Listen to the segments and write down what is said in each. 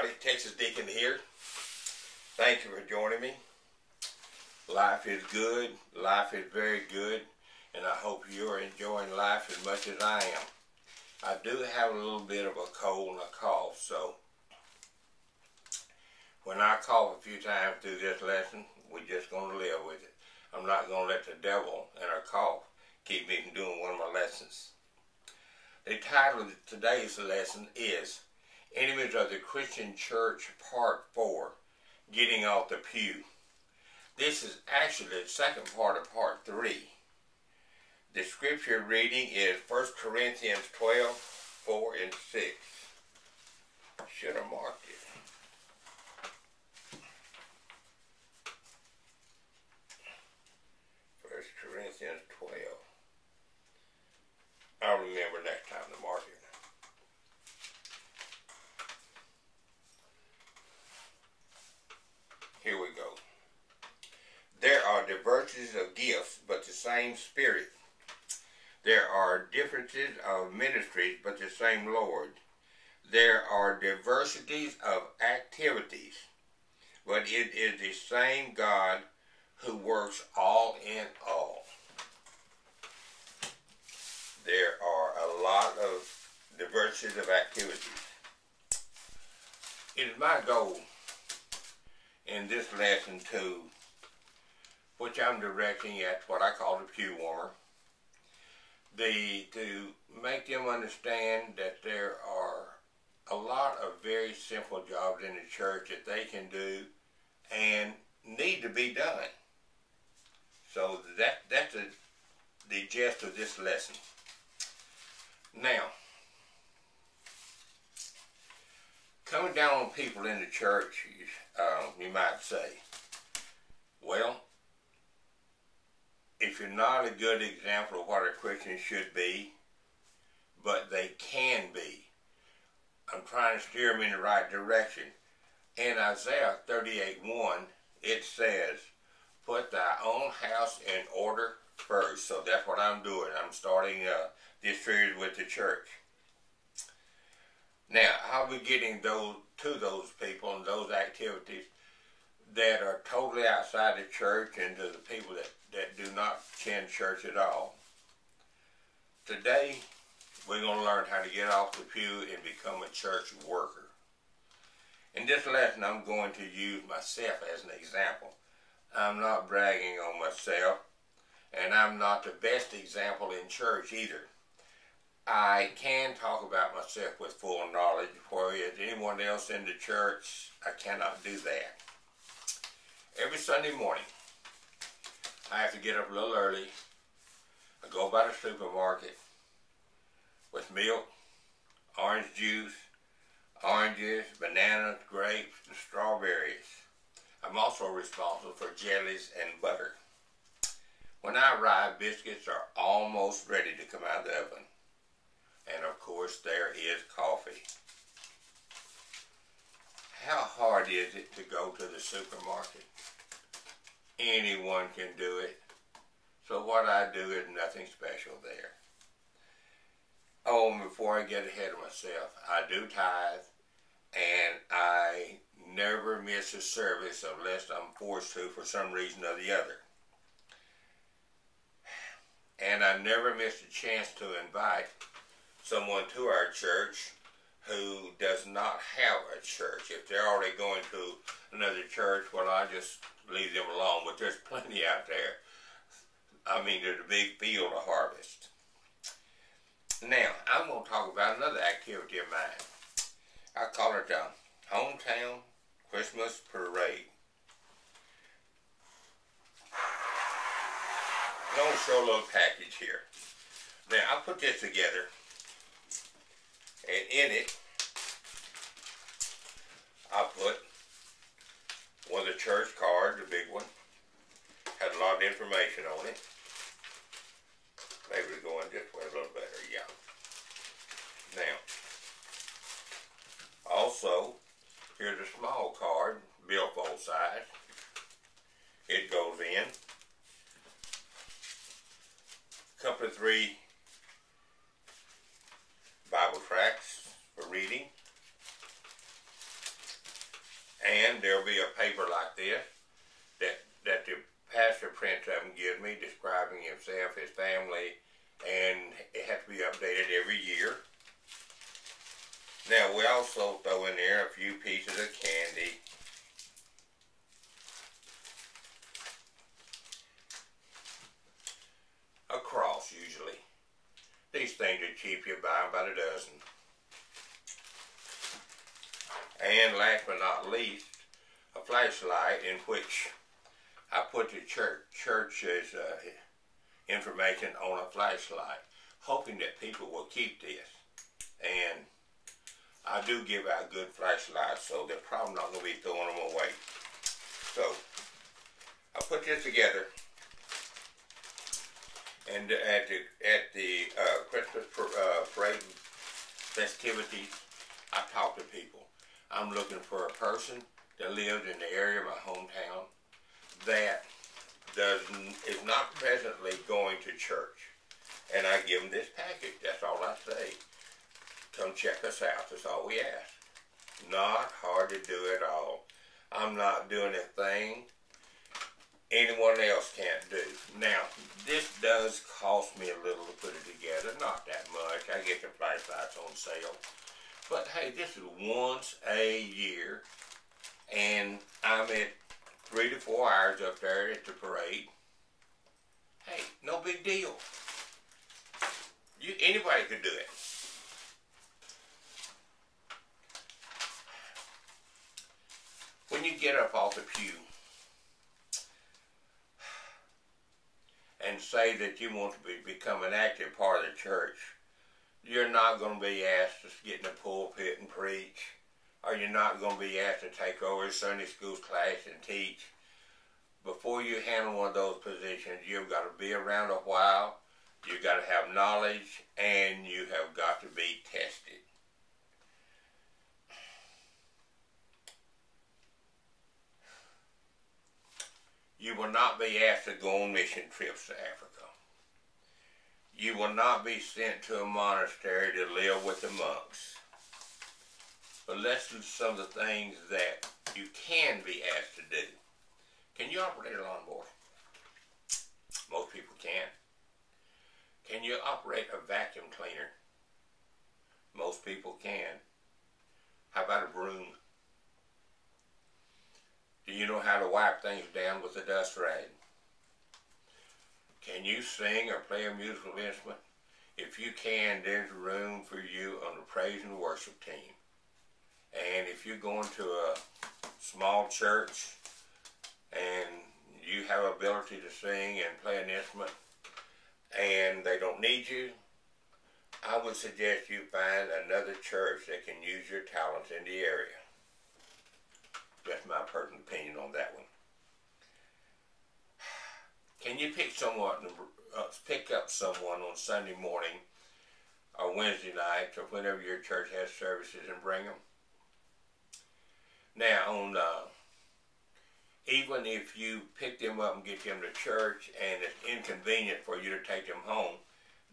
everybody. Texas Deacon here. Thank you for joining me. Life is good. Life is very good. And I hope you're enjoying life as much as I am. I do have a little bit of a cold and a cough, so when I cough a few times through this lesson, we're just going to live with it. I'm not going to let the devil and a cough keep me from doing one of my lessons. The title of today's lesson is Enemies of the Christian Church Part 4, Getting Off the Pew. This is actually the second part of Part 3. The scripture reading is 1 Corinthians 12, 4 and 6. Should have marked it. Corinthians 12. I'll remember next time to mark it. Here we go. There are diversities of gifts, but the same Spirit. There are differences of ministries, but the same Lord. There are diversities of activities, but it is the same God who works all in all. There are a lot of diversities of activities. It is my goal in this lesson to, which I'm directing at what I call the pew warmer, to make them understand that there are a lot of very simple jobs in the church that they can do and need to be done. So that's the gist of this lesson. Now, coming down on people in the church, you might say, well, if you're not a good example of what a Christian should be, but they can be, I'm trying to steer them in the right direction. In Isaiah 38:1, it says, put thy own house in order first. So that's what I'm doing. I'm starting this series with the church. Now, I'll be getting to those people and those activities that are totally outside the church and to the people that do not attend church at all. Today, we're going to learn how to get off the pew and become a church worker. In this lesson, I'm going to use myself as an example. I'm not bragging on myself, and I'm not the best example in church either. I can talk about myself with full knowledge, whereas anyone else in the church, I cannot do that. Every Sunday morning, I have to get up a little early. I go by the supermarket with milk, orange juice, oranges, bananas, grapes, and strawberries. I'm also responsible for jellies and butter. When I arrive, biscuits are almost ready to come out of the oven. And of course, there is coffee. How hard is it to go to the supermarket? Anyone can do it. So what I do is nothing special there. Oh, and before I get ahead of myself, I do tithe, and I never miss a service unless I'm forced to for some reason or the other. And I never miss a chance to invite someone to our church who does not have a church. If they're already going to another church, well, I just leave them alone. But there's plenty out there. I mean, there's a big field to harvest. Now, I'm going to talk about another activity of mine. I call it the Hometown Christmas Parade. I'm going to show a little package here. Now, I put this together, and in it, I put one of the church cards, the big one. Had a lot of information on it. Maybe we're going this way a little better, yeah. Now, also, here's a small card, billfold size. It goes in. A couple of 3 Bible tracts for reading. And there'll be a paper like this that the pastor prints up and gives me, describing himself, his family, and it has to be updated every year. Now, we also throw in there a few pieces of candy. A cross, usually. These things are cheap. You buy them by the dozen. And last but not least, a flashlight in which I put the church's information on a flashlight, hoping that people will keep this. And I do give out good flashlights, so they're probably not going to be throwing them away. So, I put this together, and at the Christmas parade festivities, I talk to people. I'm looking for a person that lives in the area of my hometown that is not presently going to church, and I give them this package. That's all I say. Come check us out. That's all we ask. Not hard to do at all. I'm not doing a thing anyone else can't do. Now, this does cost me a little to put it together. Not that much. I get the flashlights on sale. But hey, this is once a year, and I'm at 3 to 4 hours up there at the parade. Hey, no big deal. Anybody could do it. When you get up off the pew and say that you want to become an active part of the church, you're not going to be asked to get in the pulpit and preach, or you're not going to be asked to take over a Sunday school class and teach. Before you handle one of those positions, you've got to be around a while, you've got to have knowledge, and you have got to be tested. You will not be asked to go on mission trips to Africa. You will not be sent to a monastery to live with the monks. But let's do some of the things that you can be asked to do. Can you operate a lawnmower? Most people can. Can you operate a vacuum cleaner? Most people can. How about a broom? Do you know how to wipe things down with a dust rag? Can you sing or play a musical instrument? If you can, there's room for you on the praise and worship team. And if you're going to a small church and you have ability to sing and play an instrument and they don't need you, I would suggest you find another church that can use your talents in the area. That's my personal opinion on that one. Can you pick up someone on Sunday morning or Wednesday night or whenever your church has services and bring them? Now, even if you pick them up and get them to church and it's inconvenient for you to take them home,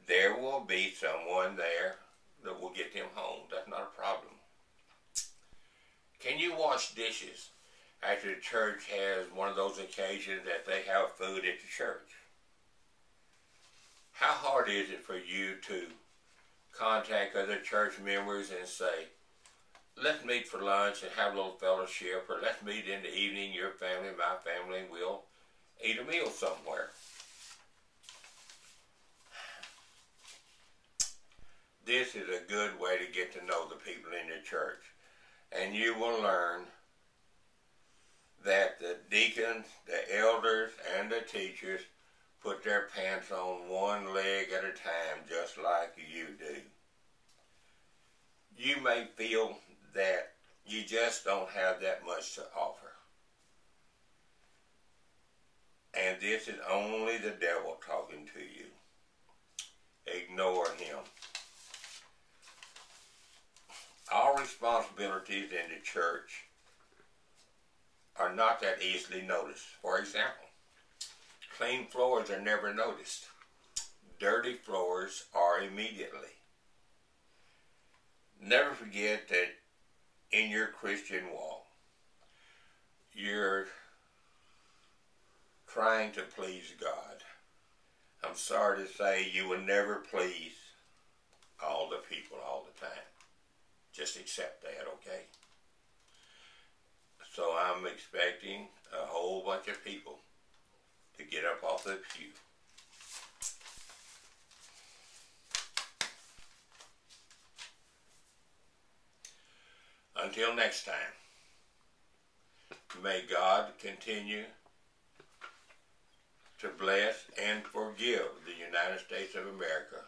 there will be someone there that will get them home. That's not a problem. Can you wash dishes after the church has one of those occasions that they have food at the church? How hard is it for you to contact other church members and say, let's meet for lunch and have a little fellowship, or let's meet in the evening, your family, my family, and we'll eat a meal somewhere? This is a good way to get to know the people in your church. And you will learn that the deacons, the elders, and the teachers put their pants on one leg at a time, just like you do. You may feel that you just don't have that much to offer. And this is only the devil talking to you. Ignore him. All responsibilities in the church are not that easily noticed. For example, clean floors are never noticed. Dirty floors are immediately. Never forget that in your Christian walk, you're trying to please God. I'm sorry to say you will never please all the people all the time. Just accept that, okay? So I'm expecting a whole bunch of people to get up off the pew. Until next time, may God continue to bless and forgive the United States of America.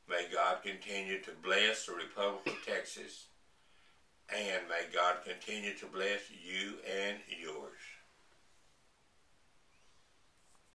May God continue to bless the Republic of Texas. And may God continue to bless you and yours.